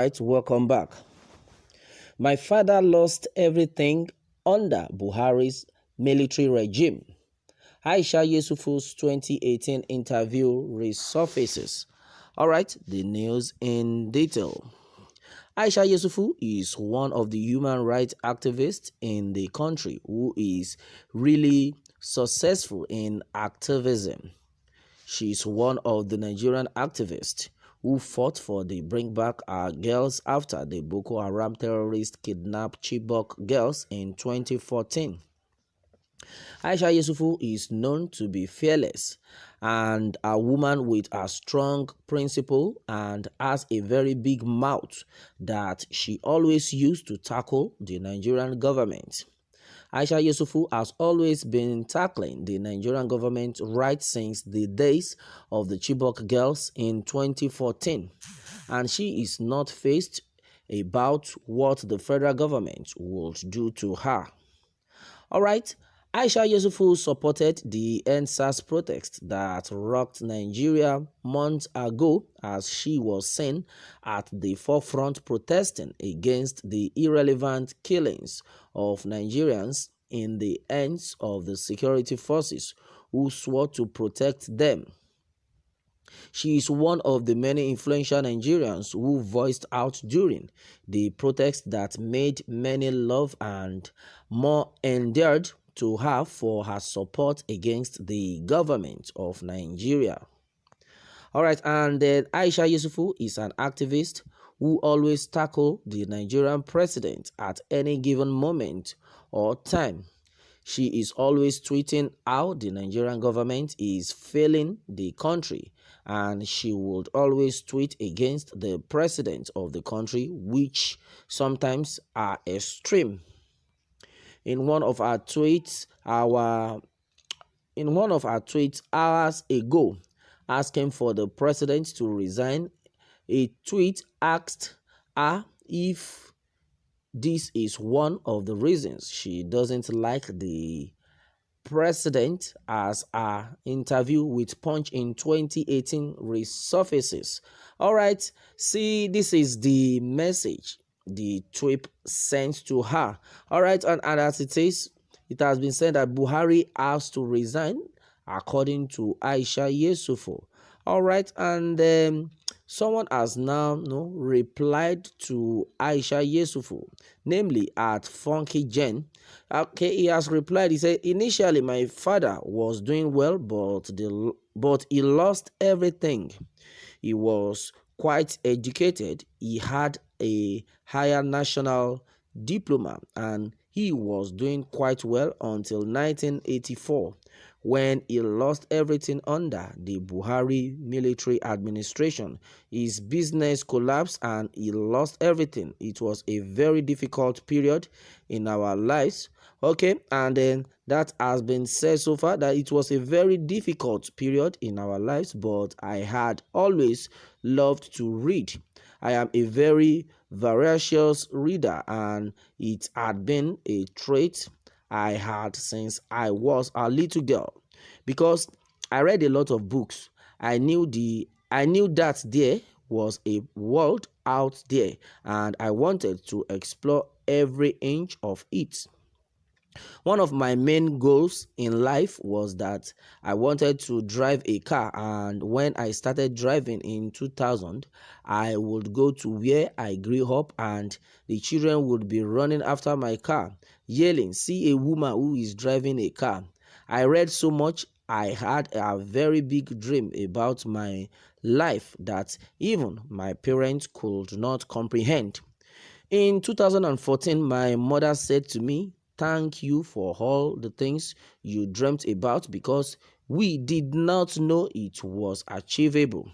right, welcome back. My father lost everything under Buhari's military regime. Aisha Yesufu's 2018 interview resurfaces. All right, the news in detail. Aisha Yesufu is one of the human rights activists in the country who is really successful in activism. She is one of the Nigerian activists who fought for the bring back our girls after the Boko Haram terrorists kidnapped Chibok girls in 2014. Aisha Yesufu is known to be fearless and a woman with a strong principle and has a very big mouth that she always used to tackle the Nigerian government. Aisha Yesufu has always been tackling the Nigerian government right since the days of the Chibok girls in 2014, and she is not faced about what the federal government would do to her. All right, Aisha Yesufu supported the N-SARS protest that rocked Nigeria months ago as she was seen at the forefront protesting against the irrelevant killings of Nigerians in the hands of the security forces who swore to protect them. She is one of the many influential Nigerians who voiced out during the protest that made many love and more endeared to her for her support against the government of Nigeria. Alright, and then Aisha Yesufu is an activist who always tackle the Nigerian president at any given moment or time. She is always tweeting how the Nigerian government is failing the country, and she would always tweet against the president of the country, which sometimes are extreme. In one of our tweets, hours ago, asking for the president to resign, a tweet asked her if this is one of the reasons she doesn't like the president, as our interview with Punch in 2018 resurfaces. All right, see, this is the message the tweet sent to her. All right, and as it has been said that Buhari has to resign, according to Aisha Yesufu. All right, and someone has now replied to Aisha Yesufu, namely at Funky Gen. Okay, he has replied. He said, initially my father was doing well, but he lost everything. He was quite educated. He had a higher national diploma and he was doing quite well until 1984 when he lost everything under the Buhari military administration. His business collapsed and he lost everything. It was a very difficult period in our lives. Okay, and then that has been said so far that it was a very difficult period in our lives, but I had always loved to read. I am a very voracious reader, and it had been a trait I had since I was a little girl, because I read a lot of books. I knew that there was a world out there, and I wanted to explore every inch of it. One of my main goals in life was that I wanted to drive a car, and when I started driving in 2000, I would go to where I grew up and the children would be running after my car, yelling, "See a woman who is driving a car." I read so much. I had a very big dream about my life that even my parents could not comprehend. In 2014, my mother said to me, "Thank you for all the things you dreamt about, because we did not know it was achievable."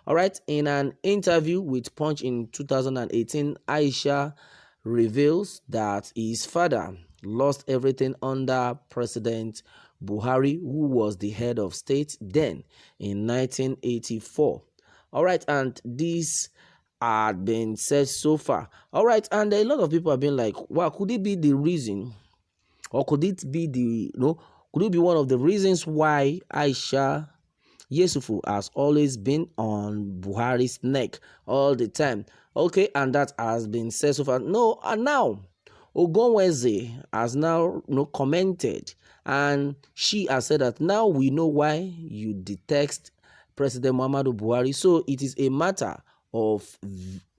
All right, in an interview with Punch in 2018, Aisha reveals that his father lost everything under President Buhari, who was the head of state then in 1984. All right, and this had been said so far. All right, and a lot of people have been like, wow, could it be the reason, or could it be one of the reasons why Aisha Yesufu has always been on Buhari's neck all the time. Okay, and that has been said so far. No, and now Ogonweze has now commented, and she has said that now we know why you detest President Muhammadu Buhari. So it is a matter of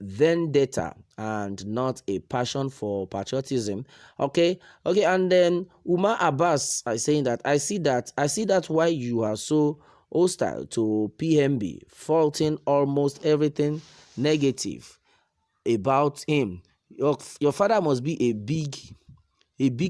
vendetta and not a passion for patriotism. Okay, and then Umar Abbas is saying that I see that why you are so hostile to PMB, faulting almost everything negative about him. Your father must be a big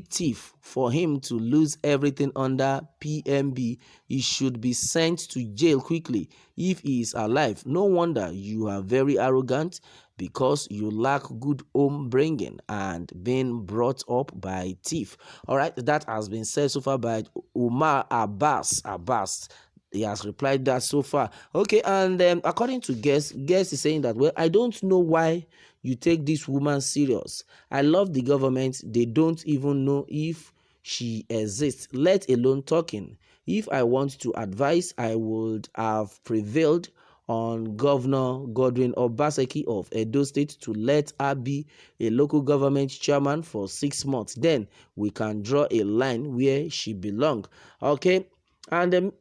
thief for him to lose everything under PMB. He should be sent to jail quickly if he is alive. No wonder you are very arrogant, because you lack good home bringing and being brought up by thief. All right, that has been said so far by Umar Abbas. He has replied that so far. Okay, and according to Guest is saying that, well, I don't know why you take this woman serious. I love the government. They don't even know if she exists, let alone talking. If I want to advise, I would have prevailed on Governor Godwin Obaseki of Edo State to let her be a local government chairman for 6 months. Then we can draw a line where she belongs. Okay, and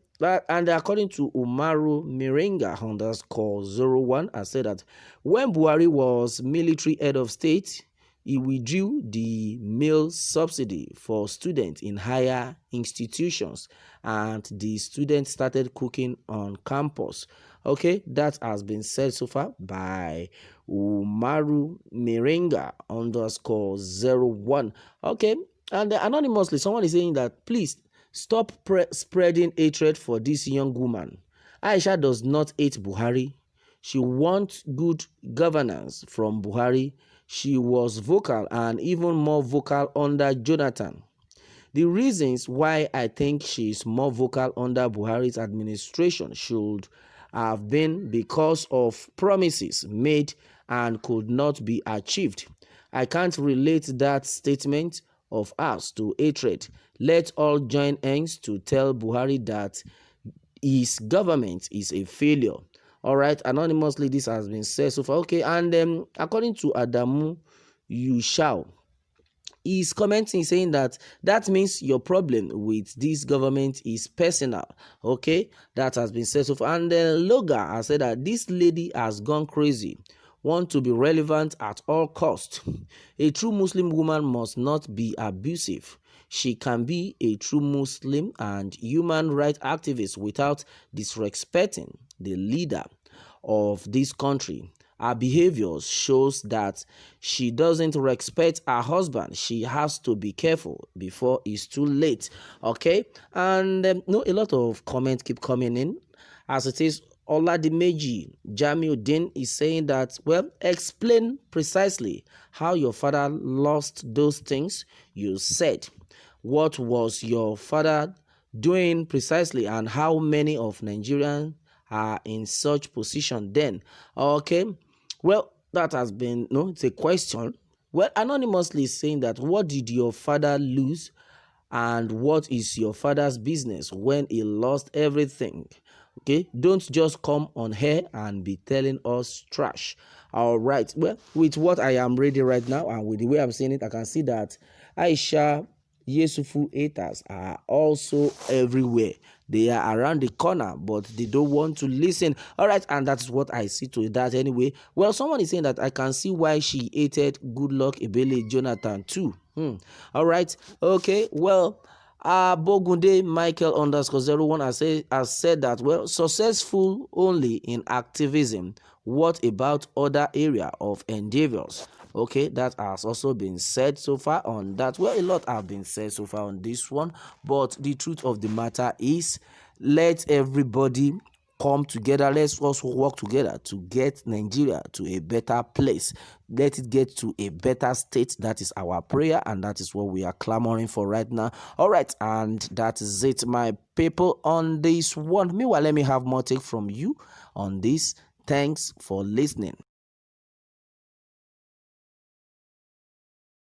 according to Umaru Miringa _01, I said that when Buhari was military head of state, he withdrew the meal subsidy for students in higher institutions, and the students started cooking on campus. Okay, that has been said so far by Umaru Miringa _01. Okay, and anonymously, someone is saying that please stop spreading hatred for this young woman. Aisha does not hate Buhari. She wants good governance from Buhari. She was vocal and even more vocal under Jonathan. The reasons why I think she is more vocal under Buhari's administration should have been because of promises made and could not be achieved. I can't relate that statement of ours to hatred. Let all join hands to tell Buhari that his government is a failure. All right, anonymously, this has been said so far. Okay, and according to Adamu Yushao, he's commenting saying that means your problem with this government is personal. Okay, that has been said so far. And then Loga has said that this lady has gone crazy, want to be relevant at all cost. A true Muslim woman must not be abusive. She can be a true Muslim and human rights activist without disrespecting the leader of this country. Her behavior shows that she doesn't respect her husband. She has to be careful before it's too late. Okay, and no, a lot of comments keep coming in. As it is, Oladimeji Jamiuddin is saying that, well, explain precisely how your father lost those things you said. What was your father doing precisely, and how many of Nigerians are in such position then? Okay, well, that has been, no, it's a question. Well, anonymously saying that, what did your father lose, and what is your father's business when he lost everything? Okay, don't just come on here and be telling us trash. All right, well, with what I am reading right now and with the way I'm seeing it, I can see that Aisha Yesufu haters are also everywhere. They are around the corner, but they don't want to listen. All right, and that's what I see to that anyway. Well, someone is saying that I can see why she hated Goodluck Ebele Jonathan too. All right, okay, well, Bogunde Michael _01 has said that, well, successful only in activism. What about other area of endeavors? Okay, that has also been said so far on that. Well, a lot have been said so far on this one, but the truth of the matter is, let everybody come together. Let's also work together to get Nigeria to a better place. Let it get to a better state. That is our prayer, and that is what we are clamoring for right now. All right, and that is it, my people, on this one. Meanwhile, let me have more take from you on this. Thanks for listening.